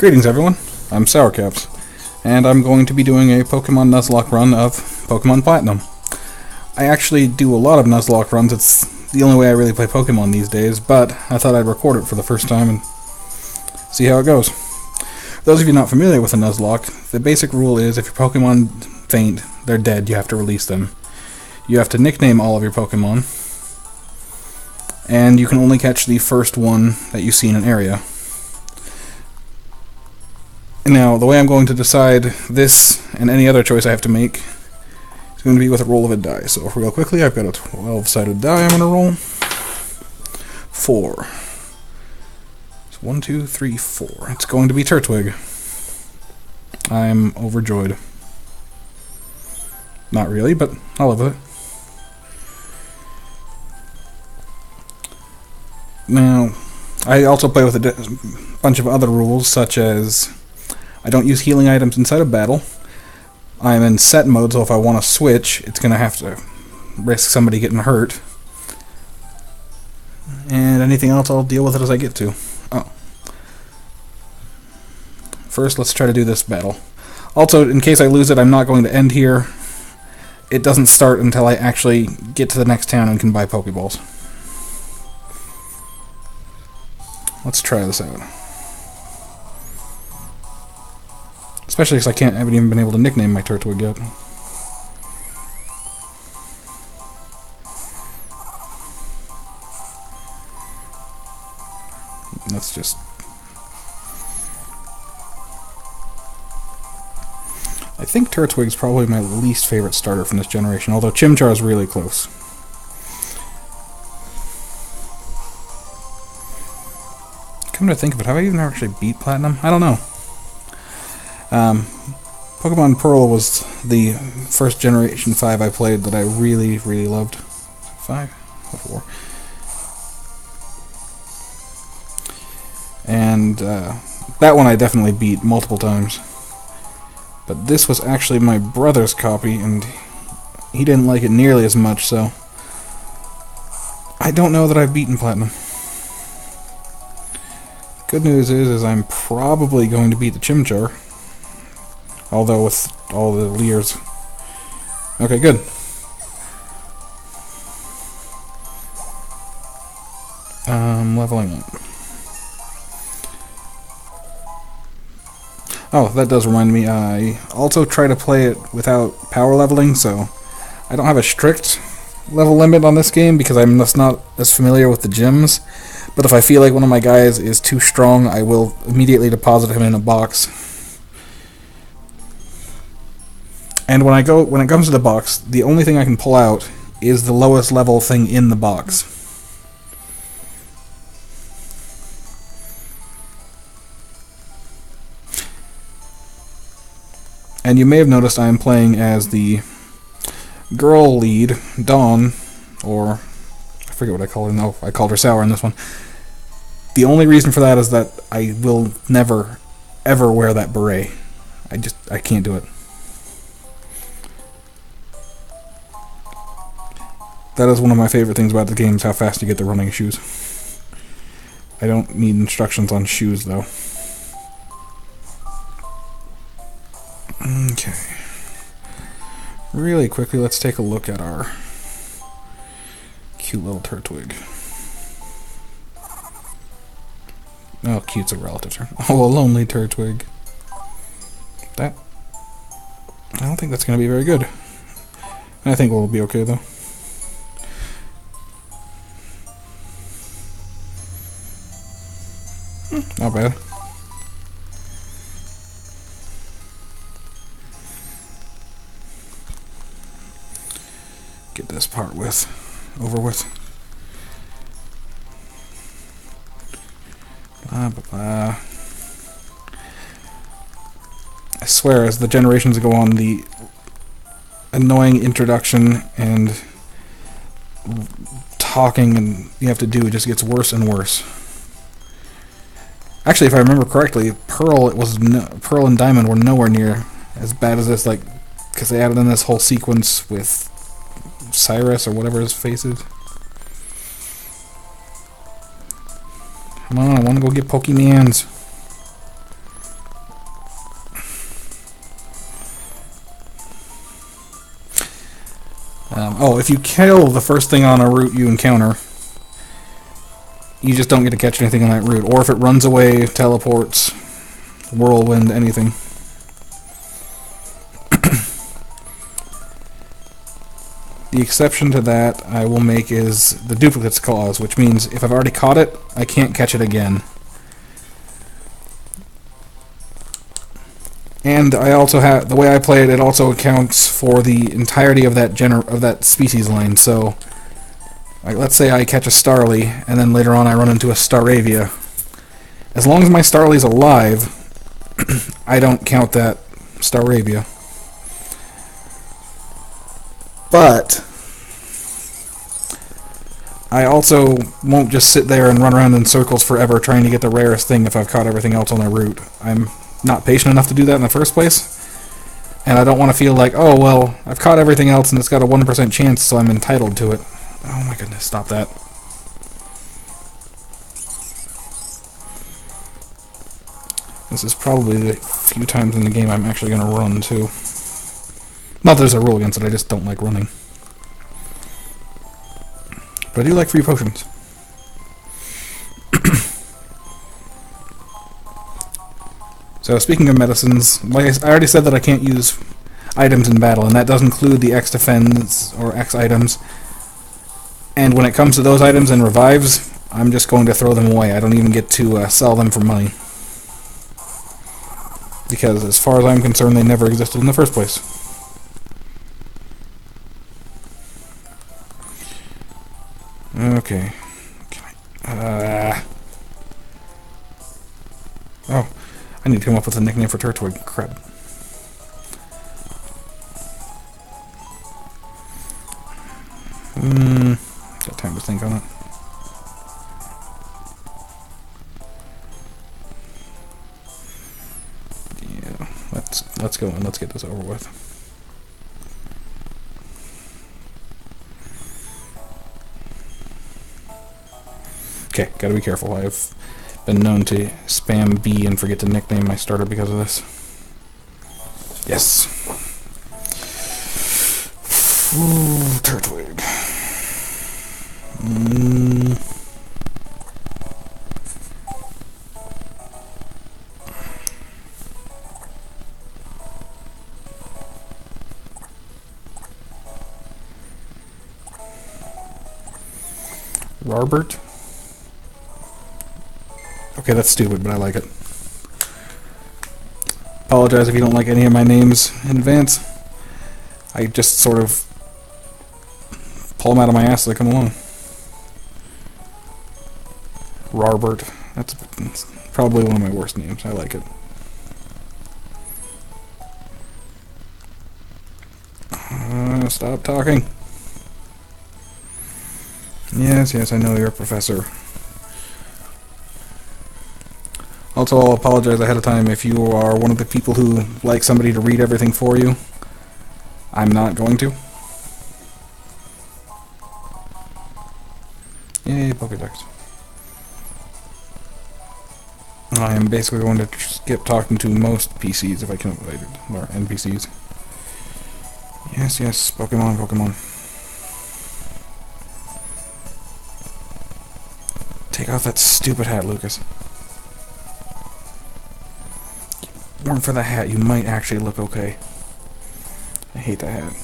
Greetings everyone, I'm Sourcaps, and I'm going to be doing a Pokemon Nuzlocke run of Pokemon Platinum. I actually do a lot of Nuzlocke runs, it's the only way I really play Pokemon these days, but I thought I'd record it for the first time and see how it goes. Those of you not familiar with a Nuzlocke, the basic rule is if your Pokemon faint, they're dead, you have to release them. You have to nickname all of your Pokemon, and you can only catch the first one that you see in an area. Now, the way I'm going to decide this and any other choice I have to make is going to be with a roll of a die. So, real quickly, I've got a 12-sided die I'm going to roll. 4. So 1, 2, 3, 4. It's going to be Turtwig. I'm overjoyed. Not really, but I'll live with it. Now, I also play with a bunch of other rules, such as I don't use healing items inside of battle. I'm in set mode, so if I want to switch, it's going to have to risk somebody getting hurt. And anything else, I'll deal with it as I get to. Oh. First, let's try to do this battle. Also, in case I lose it, I'm not going to end here. It doesn't start until I actually get to the next town and can buy Pokeballs. Let's try this out. Especially because I haven't even been able to nickname my Turtwig yet. Let's just... I think Turtwig's probably my least favorite starter from this generation, although Chimchar is really close. Come to think of it, have I even actually beat Platinum? I don't know. Pokemon Pearl was the first Generation 5 I played that I really, really loved. 5? Or 4. And that one I definitely beat multiple times. But this was actually my brother's copy, and he didn't like it nearly as much, so I don't know that I've beaten Platinum. Good news is I'm probably going to beat the Chimchar. Although with all the Leers. Okay, good. Leveling up. Oh, that does remind me, I also try to play it without power leveling, so I don't have a strict level limit on this game because I'm just not as familiar with the gyms. But if I feel like one of my guys is too strong, I will immediately deposit him in a box. And when it comes to the box, the only thing I can pull out is the lowest level thing in the box. And you may have noticed I am playing as the girl lead, Dawn, or I forget what I called her. No, I called her Sour in this one. The only reason for that is that I will never, ever wear that beret. I can't do it. That is one of my favorite things about the game, is how fast you get the running shoes. I don't need instructions on shoes, though. Okay. Really quickly, let's take a look at our cute little Turtwig. Oh, cute's a relative term. Oh, a lonely Turtwig. I don't think that's going to be very good. I think we'll be okay, though. Not bad. Get this part over with. Blah, blah, blah. I swear, as the generations go on, the annoying introduction and talking and you have to do just gets worse and worse. Actually, if I remember correctly, Pearl and Diamond were nowhere near as bad as this, like, because they added in this whole sequence with Cyrus or whatever his face is. Come on, I want to go get Pokemans. Oh, if you kill the first thing on a route you encounter, you just don't get to catch anything on that route. Or if it runs away, teleports, whirlwind, anything. The exception to that I will make is the duplicates clause, which means if I've already caught it, I can't catch it again. And I also have, the way I play it, it also accounts for the entirety of that species line. So, like, let's say I catch a Starly, and then later on I run into a Staravia. As long as my Starly's alive, I don't count that Staravia. But I also won't just sit there and run around in circles forever trying to get the rarest thing if I've caught everything else on the route. I'm not patient enough to do that in the first place, and I don't want to feel like, oh, well, I've caught everything else and it's got a 1% chance, so I'm entitled to it. Oh my goodness, stop that. This is probably the few times in the game I'm actually going to run, too. Not that there's a rule against it, I just don't like running. But I do like free potions. So speaking of medicines, like I already said that I can't use items in battle, and that does include the X defense or X items. And when it comes to those items and revives, I'm just going to throw them away. I don't even get to sell them for money. Because as far as I'm concerned, they never existed in the first place. Okay. Oh, I need to come up with a nickname for Turtwig. Crap. Got time to think on it. Yeah, let's go and let's get this over with. Okay, gotta be careful. I've been known to spam B and forget to nickname my starter because of this. Yes. Ooh, Turtwig. Rarbert? Okay, that's stupid, but I like it. Apologize if you don't like any of my names in advance. I just sort of pull them out of my ass as they come along. Rarbert. That's probably one of my worst names. I like it. Stop talking. Yes, I know you're a professor. Also, I'll apologize ahead of time if you are one of the people who like somebody to read everything for you. I'm not going to. Yay, Pokédex. I am basically going to skip talking to most PCs if I can avoid it, or NPCs. Yes, Pokemon. Take off that stupid hat, Lucas. If it weren't for the hat, you might actually look okay. I hate the hat.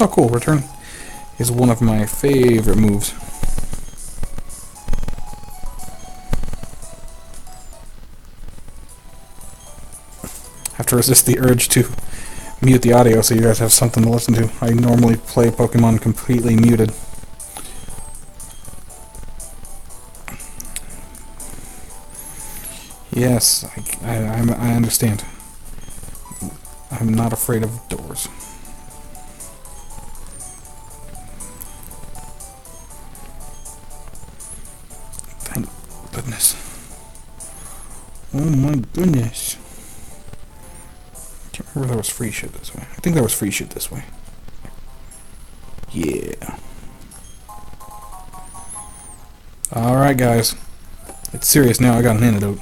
Oh, cool. Return is one of my favorite moves. Have to resist the urge to mute the audio so you guys have something to listen to. I normally play Pokemon completely muted. Yes, I understand. I'm not afraid of doors. Thank goodness. Oh my goodness. Can't remember if there was free shit this way. I think there was free shit this way. Yeah. Alright guys. It's serious now, I got an antidote.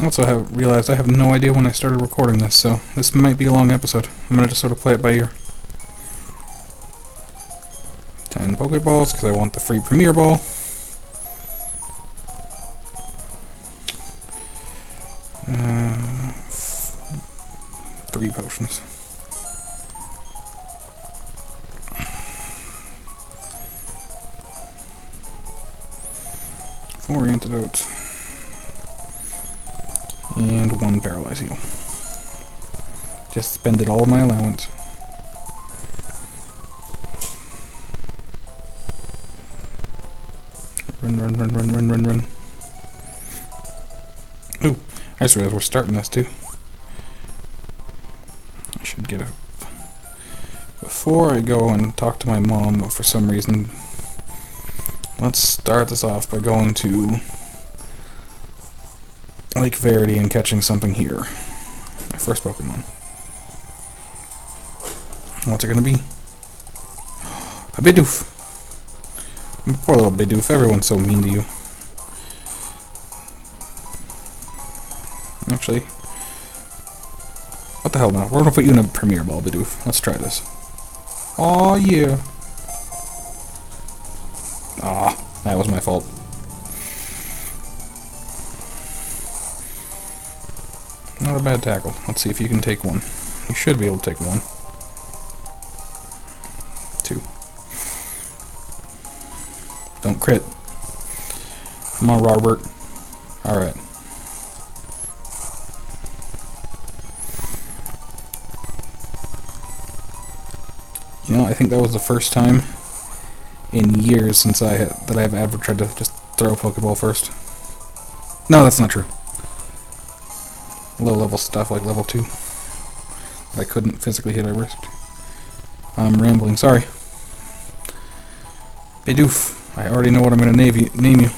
Also, I have realized I have no idea when I started recording this, so this might be a long episode. I'm gonna just sort of play it by ear. 10 Pokeballs, because I want the free Premier Ball. 3 potions. 4 antidotes. And 1 paralyze heal. Just spended all of my allowance. Run. Ooh, I just realized we're starting this too. I should get up. Before I go and talk to my mom, for some reason, let's start this off by going to Lake Verity and catching something here. My first Pokemon. What's it gonna be? A Bidoof! Poor little Bidoof, everyone's so mean to you. Actually, what the hell now? We're gonna put you in a Premier Ball, Bidoof. Let's try this. Aw, yeah. Ah, that was my fault. Not a bad tackle. Let's see if you can take one. You should be able to take one. 2. Don't crit. Come on, Robert. Alright. You know, I think that was the first time in years since that I've ever tried to just throw a Pokeball first. No, that's not true. Low level stuff like level 2. I couldn't physically hit, I risked. I'm rambling, sorry. Bidoof. I already know what I'm going to name you.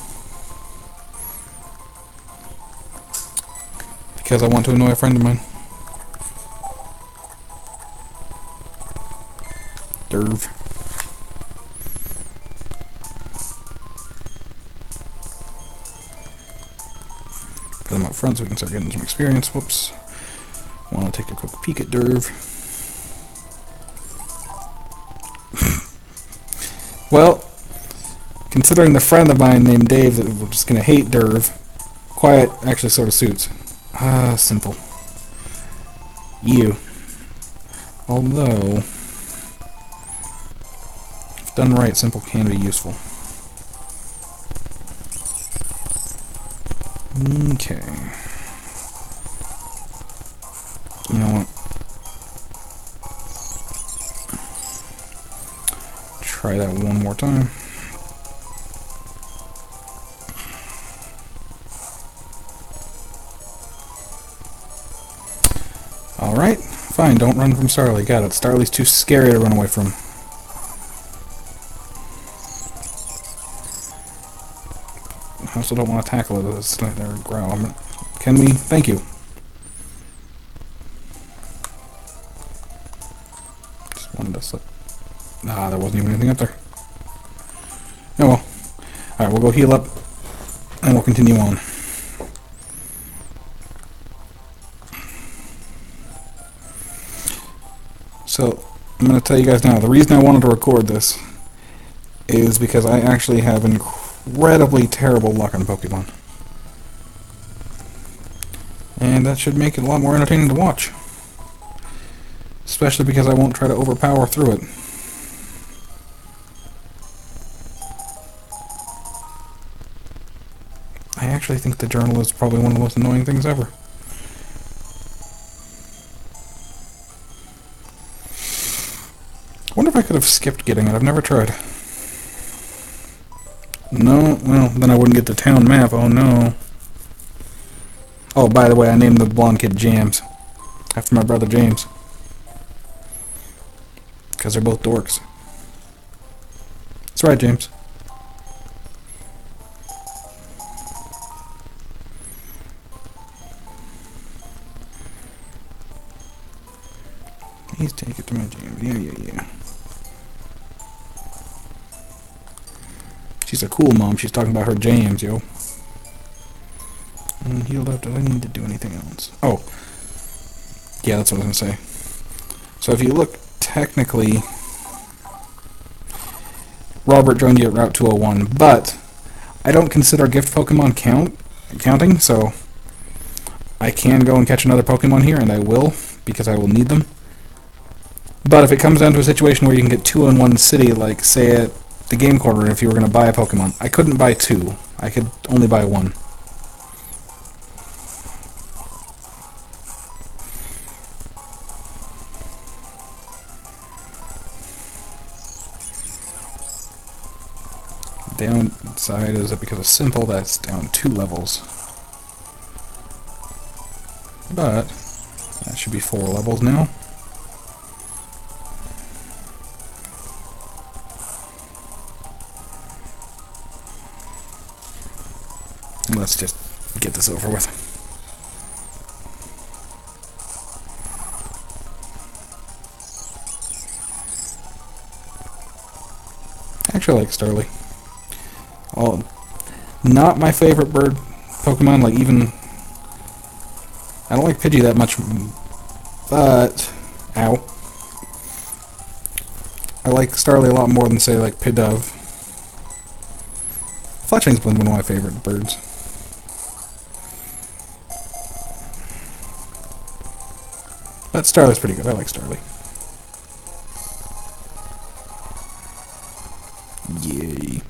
Because I want to annoy a friend of mine. Derv. Put them up front so we can start getting some experience. Whoops. Want to take a quick peek at Derv. Well, considering the friend of mine named Dave that we're just going to hate Derv, quiet actually sort of suits. Simple. You. Although, if done right, simple can be useful. Okay. You know what? Try that one more time. Alright, fine, don't run from Starly. Got it. Starly's too scary to run away from. I also don't want to tackle it as or growl. Can we? Thank you. Just wanted to slip. Ah, there wasn't even anything up there. Oh well. Alright, we'll go heal up, and we'll continue on. So, I'm going to tell you guys now, the reason I wanted to record this is because I actually have incredibly terrible luck on Pokemon. And that should make it a lot more entertaining to watch. Especially because I won't try to overpower through it. I actually think the journal is probably one of the most annoying things ever. I wonder if I could have skipped getting it. I've never tried. No? Well, then I wouldn't get the town map. Oh no. Oh, by the way, I named the blonde kid James. After my brother James. Because they're both dorks. That's right, James. Please take it to my James. Yeah. She's a cool mom. She's talking about her James, yo. Pokemon healed up. Do I need to do anything else? Oh, yeah, that's what I was going to say. So if you look, technically, Robert joined you at Route 201, but I don't consider gift Pokemon counting, so I can go and catch another Pokemon here, and I will, because I will need them. But if it comes down to a situation where you can get two in one city, like, say, at the game corner, if you were going to buy a Pokemon, I couldn't buy two. I could only buy one. Downside is that because of Simple, that's down 2 levels. But that should be 4 levels now. Let's just get this over with. Actually, I like Starly. Oh, not my favorite bird Pokemon, like even... I don't like Pidgey that much, but... Ow. I like Starly a lot more than, say, like Pidove. Fletching's been one of my favorite birds. But Starly's pretty good. I like Starly. Yay.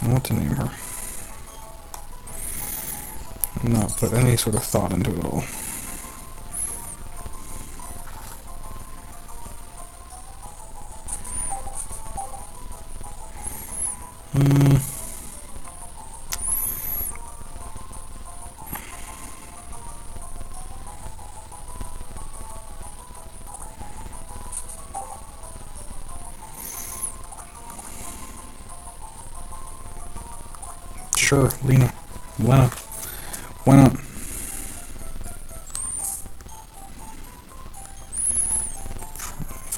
What to name her? Not put any sort of thought into it at all. Sure, Lena. Why not?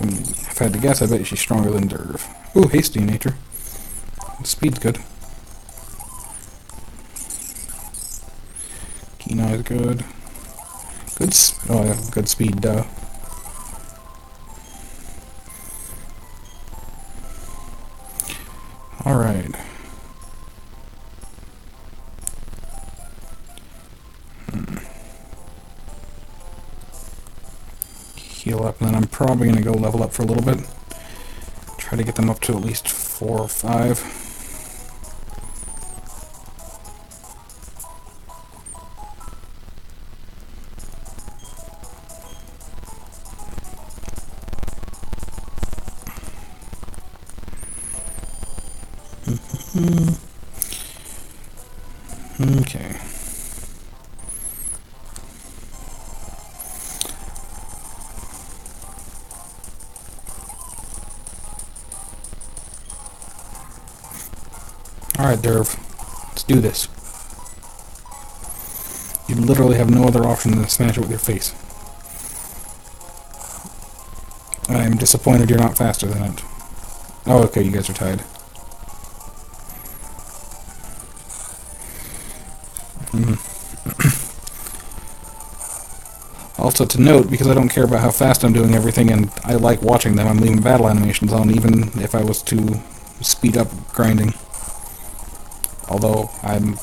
If I had to guess, I bet she's stronger than Derv. Ooh, hasty nature. Speed's good. Keen Eye is good. Oh, yeah, good speed, duh. Alright. Heal up, and then I'm probably going to go level up for a little bit. Try to get them up to at least 4 or 5. Okay. Alright, Derv. Let's do this. You literally have no other option than to smash it with your face. I'm disappointed you're not faster than it. Oh, okay, you guys are tied. Also to note, because I don't care about how fast I'm doing everything and I like watching them, I'm leaving battle animations on even if I was to speed up grinding. Although I'm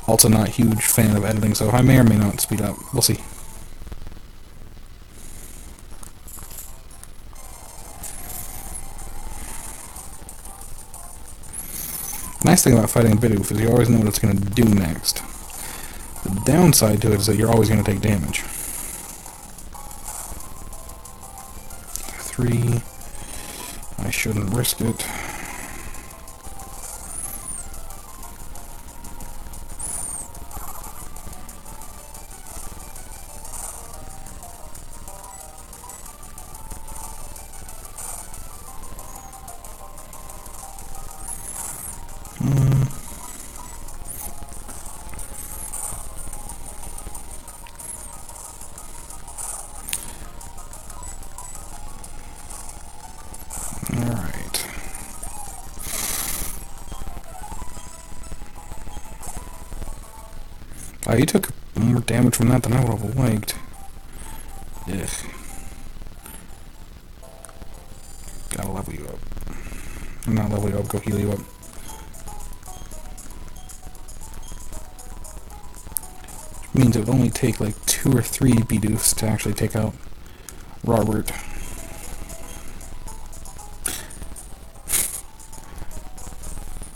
also not a huge fan of editing, so I may or may not speed up. We'll see. Nice thing about fighting a Bidoof is you always know what it's going to do next. The downside to it is that you're always going to take damage. 3. I shouldn't risk it. Alright. Oh, you took more damage from that than I would have liked. Ugh. Gotta level you up. Not level you up, go heal you up. Which means it would only take like 2 or 3 Bidooфs to actually take out Robert.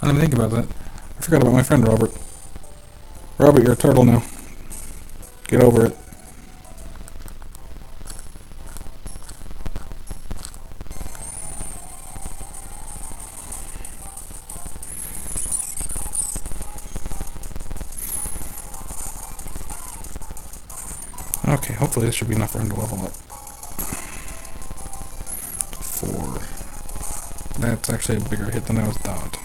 I didn't think about that. I forgot about my friend Robert. Robert, you're a turtle now. Get over it. Okay, hopefully this should be enough for him to level up. 4. That's actually a bigger hit than I was thought.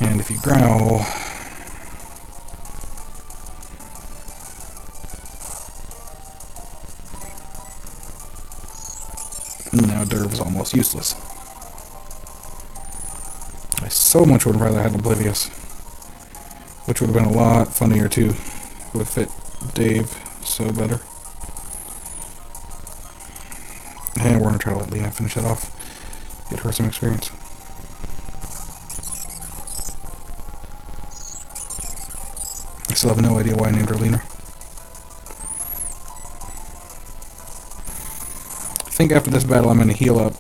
And if you growl... Now Derv is almost useless. I so much would have rather had Oblivious. Which would have been a lot funnier too. Would have fit Dave so better. And we're gonna try to let Lena finish that off. Get her some experience. I still have no idea why I named her Lena. I think after this battle I'm gonna heal up.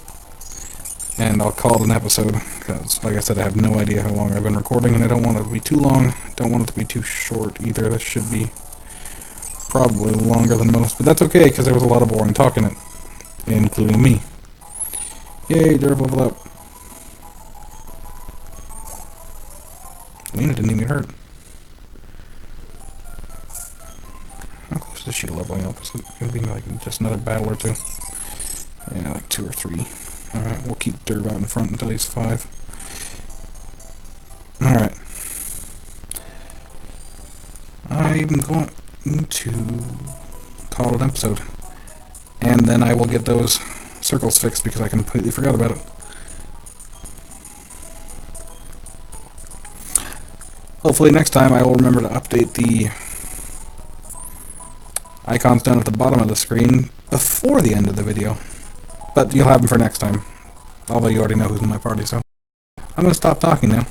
And I'll call it an episode. Because, like I said, I have no idea how long I've been recording. And I don't want it to be too long. Don't want it to be too short either. This should be probably longer than most. But that's okay, because there was a lot of boring talk in it. Including me. Yay, Derv level up. Lena didn't even get hurt. How close is she to leveling up? It's gonna be like just another battle or 2. Yeah, like 2 or 3. Alright, we'll keep Derv out in front until he's 5. Alright. I'm going to call it an episode. And then I will get those circles fixed because I completely forgot about it. Hopefully next time I will remember to update the icons down at the bottom of the screen before the end of the video. But you'll have them for next time. Although you already know who's in my party, so I'm going to stop talking now.